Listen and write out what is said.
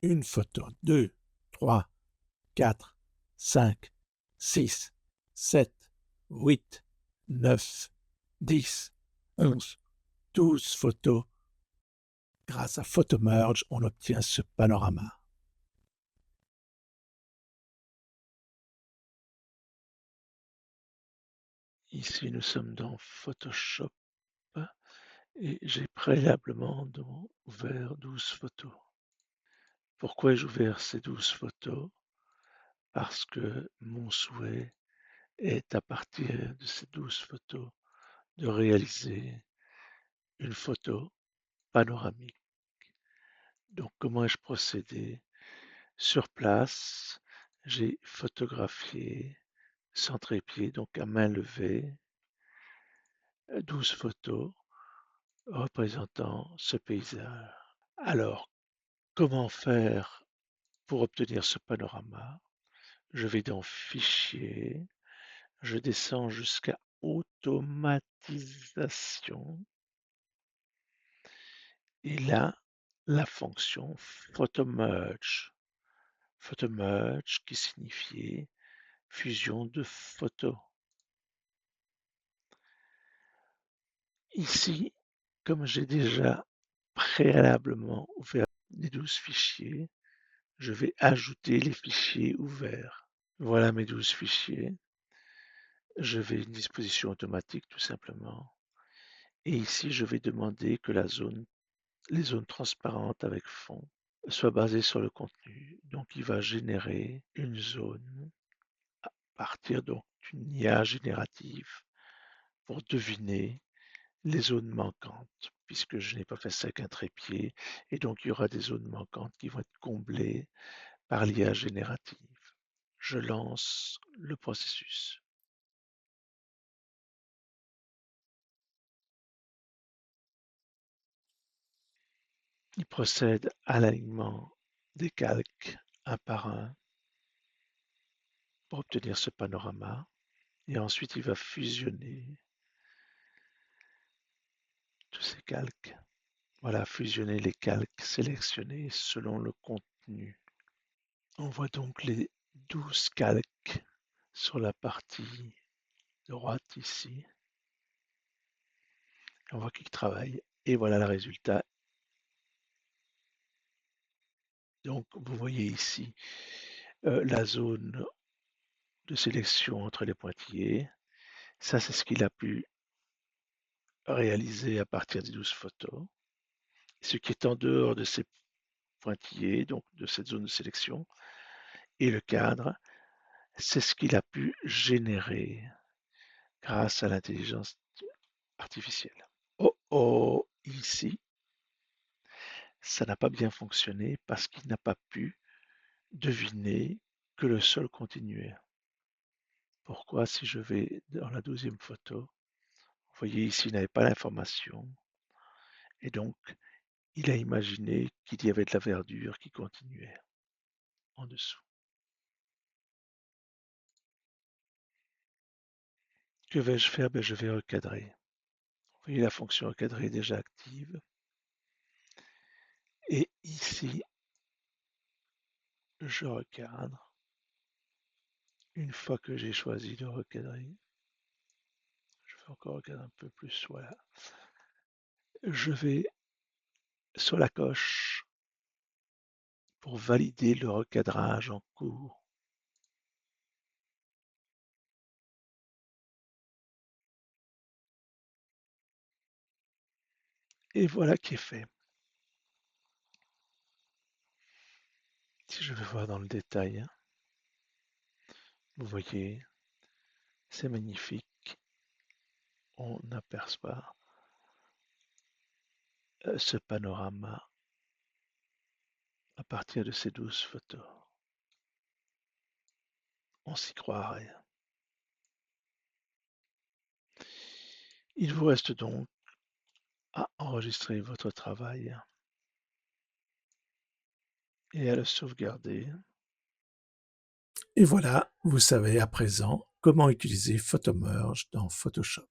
Une photo, 2, 3, 4, 5, 6, 7, 8, 9, 10, 11, 12 photos. Grâce à PhotoMerge, on obtient ce panorama. Ici, nous sommes dans Photoshop et j'ai préalablement ouvert 12 photos. Pourquoi ai-je ouvert ces 12 photos? Parce que mon souhait est, à partir de ces 12 photos, de réaliser une photo panoramique. Donc, comment ai-je procédé? Sur place, j'ai photographié sans trépied, donc à main levée, 12 photos représentant ce paysage. Alors, comment faire pour obtenir ce panorama? Je vais dans Fichier, je descends jusqu'à Automatisation et là, la fonction PhotoMerge. PhotoMerge qui signifiait fusion de photos. Ici, comme j'ai déjà préalablement ouvert les 12 fichiers, je vais ajouter les fichiers ouverts. Voilà mes 12 fichiers. Je vais une disposition automatique tout simplement. Et ici, je vais demander que les zones transparentes avec fond soient basées sur le contenu. Donc, il va générer une zone à partir donc d'une IA générative pour deviner les zones manquantes, puisque je n'ai pas fait ça avec un trépied, et donc il y aura des zones manquantes qui vont être comblées par l'IA générative. Je lance le processus. Il procède à l'alignement des calques un par un pour obtenir ce panorama, et ensuite il va fusionner tous ces calques. Voilà, fusionner les calques sélectionnés selon le contenu. On voit donc les 12 calques sur la partie droite ici. On voit qu'il travaille et voilà le résultat. Donc vous voyez ici la zone de sélection entre les pointillés. Ça, c'est ce qu'il a pu réaliser à partir des 12 photos. Ce qui est en dehors de ces pointillés, donc de cette zone de sélection, et le cadre, c'est ce qu'il a pu générer grâce à l'intelligence artificielle. Oh oh, ici, ça n'a pas bien fonctionné parce qu'il n'a pas pu deviner que le sol continuait. Pourquoi, si je vais dans la 12e photo, vous voyez ici, il n'avait pas l'information et donc il a imaginé qu'il y avait de la verdure qui continuait en dessous. Que vais-je faire? Je vais recadrer. Vous voyez la fonction recadrer est déjà active. Et ici, je recadre. Une fois que j'ai choisi de recadrer, je vais encore recadrer un peu plus, voilà. Je vais sur la coche pour valider le recadrage en cours. Et voilà qui est fait. Si je vais voir dans le détail, vous voyez, c'est magnifique. On aperçoit ce panorama à partir de ces 12 photos. On s'y croirait. Il vous reste donc à enregistrer votre travail et à le sauvegarder. Et voilà, vous savez à présent comment utiliser PhotoMerge dans Photoshop.